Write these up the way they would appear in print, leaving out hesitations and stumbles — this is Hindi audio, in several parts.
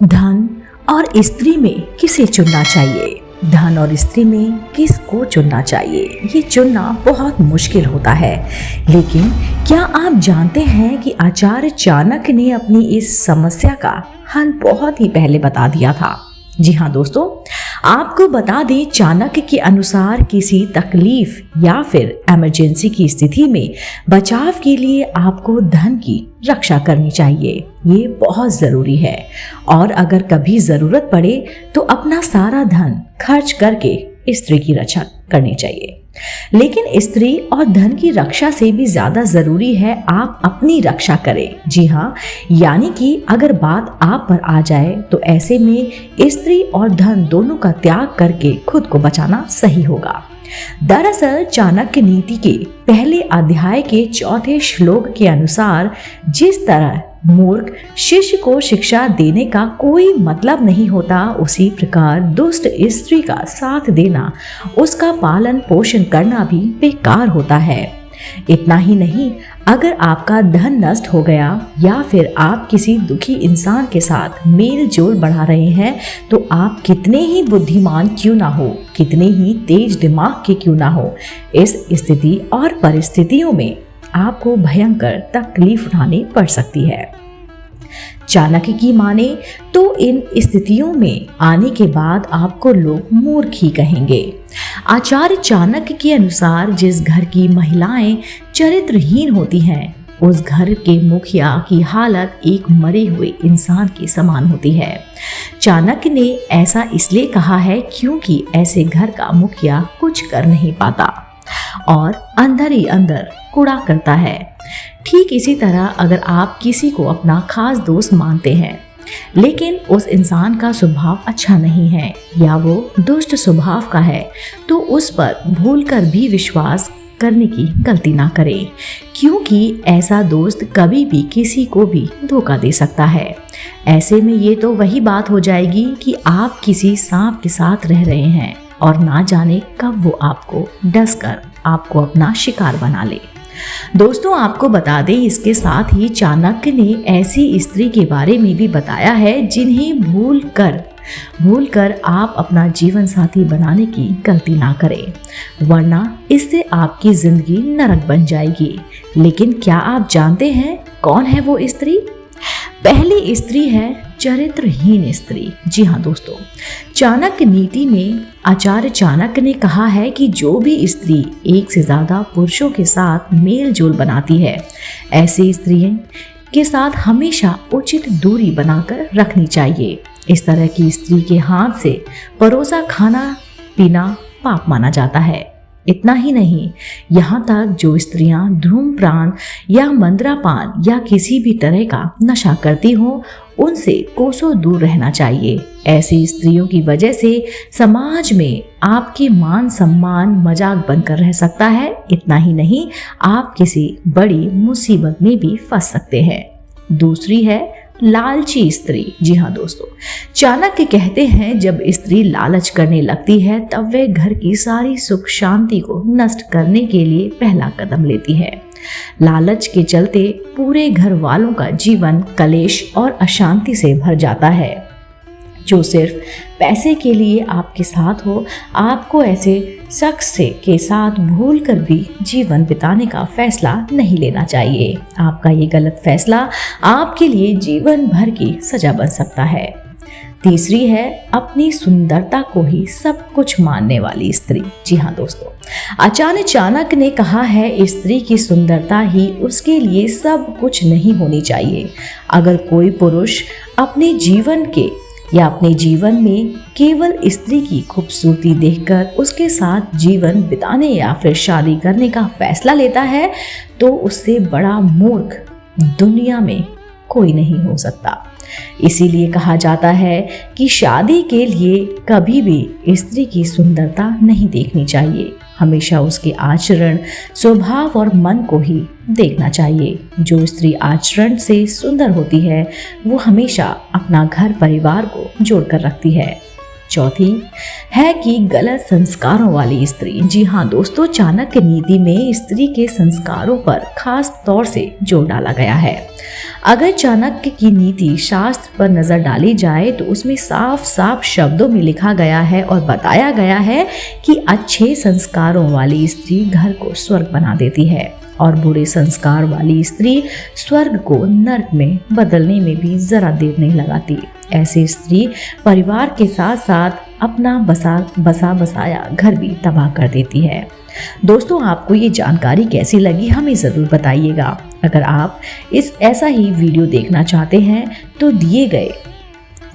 धन और स्त्री में किसे चुनना चाहिए? धन और स्त्री में किसको चुनना चाहिए? ये चुनना बहुत मुश्किल होता है, लेकिन क्या आप जानते हैं कि आचार्य चाणक्य ने अपनी इस समस्या का हल बहुत ही पहले बता दिया था। जी हाँ दोस्तों, आपको बता दें, चाणक्य के अनुसार किसी तकलीफ या फिर इमरजेंसी की स्थिति में बचाव के लिए आपको धन की रक्षा करनी चाहिए। ये बहुत ज़रूरी है और अगर कभी ज़रूरत पड़े तो अपना सारा धन खर्च करके स्त्री की रक्षा करनी चाहिए। लेकिन स्त्री और धन की रक्षा से भी ज्यादा जरूरी है आप अपनी रक्षा करें। जी हाँ, यानी कि अगर बात आप पर आ जाए तो ऐसे में स्त्री और धन दोनों का त्याग करके खुद को बचाना सही होगा। दरअसल चाणक्य नीति के पहले अध्याय के चौथे श्लोक के अनुसार, जिस तरह मूर्ख शिष्य को शिक्षा देने का कोई मतलब नहीं होता, उसी प्रकार दुष्ट स्त्री का साथ देना, उसका पालन पोषण करना भी बेकार होता है। इतना ही नहीं, अगर आपका धन नष्ट हो गया या फिर आप किसी दुखी इंसान के साथ मेल जोल बढ़ा रहे हैं, तो आप कितने ही बुद्धिमान क्यों ना हो, कितने ही तेज दिमाग के क्यों ना हो, इस स्थिति और परिस्थितियों में आपको भयंकर तकलीफ उठानी पड़ सकती है। चाणक्य की माने तो इन स्थितियों में आने के बाद आपको लोग मूर्ख ही कहेंगे। आचार्य चाणक्य के अनुसार जिस घर की महिलाएं चरित्रहीन होती हैं, उस घर के मुखिया की हालत एक मरे हुए इंसान के समान होती है। चाणक्य ने ऐसा इसलिए कहा है क्योंकि ऐसे घर का मुखिया कुछ कर नहीं पाता और अंदर ही अंदर कूड़ा करता है। ठीक इसी तरह अगर आप किसी को अपना खास दोस्त मानते हैं, लेकिन उस इंसान का स्वभाव अच्छा नहीं है या वो दुष्ट स्वभाव का है, तो उस पर भूलकर भी विश्वास करने की गलती ना करें, क्योंकि ऐसा दोस्त कभी भी किसी को भी धोखा दे सकता है। ऐसे में ये तो वही बात हो जाएगी कि आप किसी सांप के साथ रह रहे हैं और ना जाने कब वो आपको डसकर आपको अपना शिकार बना ले। दोस्तों, आपको बता दें, इसके साथ ही चाणक्य ने ऐसी स्त्री के बारे में भी बताया है जिन्हें भूलकर आप अपना जीवन साथी बनाने की गलती ना करें, वरना इससे आपकी जिंदगी नरक बन जाएगी। लेकिन क्या आप जानते हैं कौन है वो स्त्री? पहली स्त्री है चरित्रहीन स्त्री। जी हाँ दोस्तों, चाणक्य नीति में आचार्य चाणक्य ने कहा है कि जो भी स्त्री एक से ज्यादा पुरुषों के साथ मेल जोल बनाती है, ऐसी स्त्रियों के साथ हमेशा उचित दूरी बनाकर रखनी चाहिए। इस तरह की स्त्री के हाथ से परोसा खाना पीना पाप माना जाता है। इतना ही नहीं, यहाँ तक जो स्त्रियां धूम्रपान या मंद्रापान या किसी भी तरह का नशा करती हो, उनसे कोसों दूर रहना चाहिए। ऐसी स्त्रियों की वजह से समाज में आपके मान सम्मान मजाक बनकर रह सकता है। इतना ही नहीं, आप किसी बड़ी मुसीबत में भी फंस सकते हैं। दूसरी है लालची स्त्री। जी हाँ दोस्तों, चाणक्य कहते हैं जब स्त्री लालच करने लगती है तब वह घर की सारी सुख शांति को नष्ट करने के लिए पहला कदम लेती है। लालच के चलते पूरे घर वालों का जीवन कलेश और अशांति से भर जाता है। जो सिर्फ पैसे के लिए आपके साथ हो, आपको ऐसे शख्स के साथ भूलकर भी जीवन बिताने का फैसला नहीं लेना चाहिए। आपका ये गलत फैसला आपके लिए जीवन भर की सजा बन सकता है। तीसरी है अपनी सुंदरता को ही सब कुछ मानने वाली स्त्री। जी हाँ दोस्तों, आचार्य चाणक्य ने कहा है स्त्री की सुंदरता ही उसके लिए सब कुछ नहीं होनी चाहिए। अगर कोई पुरुष अपने जीवन में केवल स्त्री की खूबसूरती देखकर उसके साथ जीवन बिताने या फिर शादी करने का फैसला लेता है, तो उससे बड़ा मूर्ख दुनिया में कोई नहीं हो सकता। इसीलिए कहा जाता है कि शादी के लिए कभी भी स्त्री की सुंदरता नहीं देखनी चाहिए, हमेशा उसके आचरण, स्वभाव और मन को ही देखना चाहिए। जो स्त्री आचरण से सुंदर होती है, वो हमेशा अपना घर परिवार को जोड़कर रखती है। चौथी है कि गलत संस्कारों वाली स्त्री। जी हाँ दोस्तों, चाणक्य नीति में स्त्री के संस्कारों पर खास तौर से जोर डाला गया है। अगर चाणक्य की नीति शास्त्र पर नजर डाली जाए तो उसमें साफ साफ शब्दों में लिखा गया है और बताया गया है कि अच्छे संस्कारों वाली स्त्री घर को स्वर्ग बना देती है और बुरे संस्कार वाली स्त्री स्वर्ग को नर्क में बदलने में भी जरा देर नहीं लगाती। ऐसी स्त्री परिवार के साथ साथ अपना बसा बसाया घर भी तबाह कर देती है। दोस्तों, आपको ये जानकारी कैसी लगी हमें ज़रूर बताइएगा। अगर आप ऐसा ही वीडियो देखना चाहते हैं तो दिए गए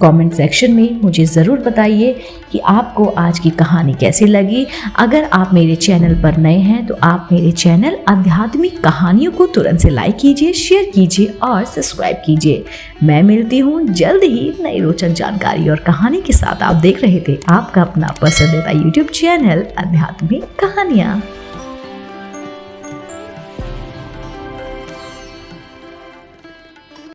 कमेंट सेक्शन में मुझे ज़रूर बताइए कि आपको आज की कहानी कैसी लगी। अगर आप मेरे चैनल पर नए हैं तो आप मेरे चैनल आध्यात्मिक कहानियों को तुरंत से लाइक कीजिए, शेयर कीजिए और सब्सक्राइब कीजिए। मैं मिलती हूँ जल्द ही नई रोचक जानकारी और कहानी के साथ। आप देख रहे थे आपका अपना पसंदीदा यूट्यूब चैनल आध्यात्मिक कहानियाँ।